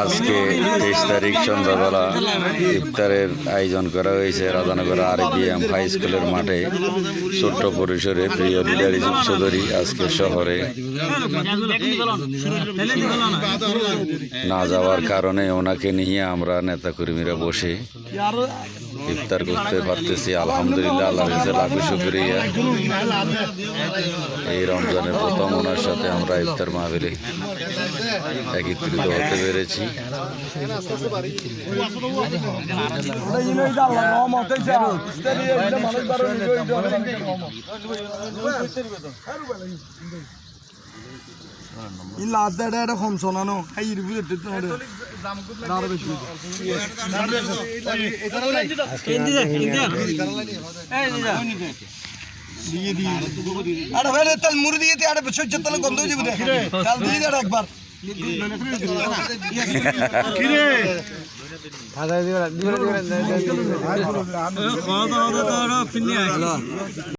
আজকে 23 তারিখ সন্ধ্যাবেলা ইফতারের আয়োজন করা হয়েছে রাধানগর আরবিএম হাই স্কুলের মাঠে। ছোট্ট পরিসরে প্রিয় লিডার ইউসুফ চৌধুরী আজকে শহরে না যাওয়ার কারণে ওনাকে নিয়ে আমরা নেতাকর্মীরা বসে ইফতার করতে পারতেছি। আলহামদুলিল্লাহ, আল্লাহর কাছে লাখ শুকরিয়া। এই রমজানের প্রথম ওনার সাথে আমরা ইফতার মাহফিলে একত্রিত হতে পেরেছি। কম শোনানো মুড়ি দিয়ে সহ্য তাহলে গন্ধ হয়ে যাবে দিয়ে একবার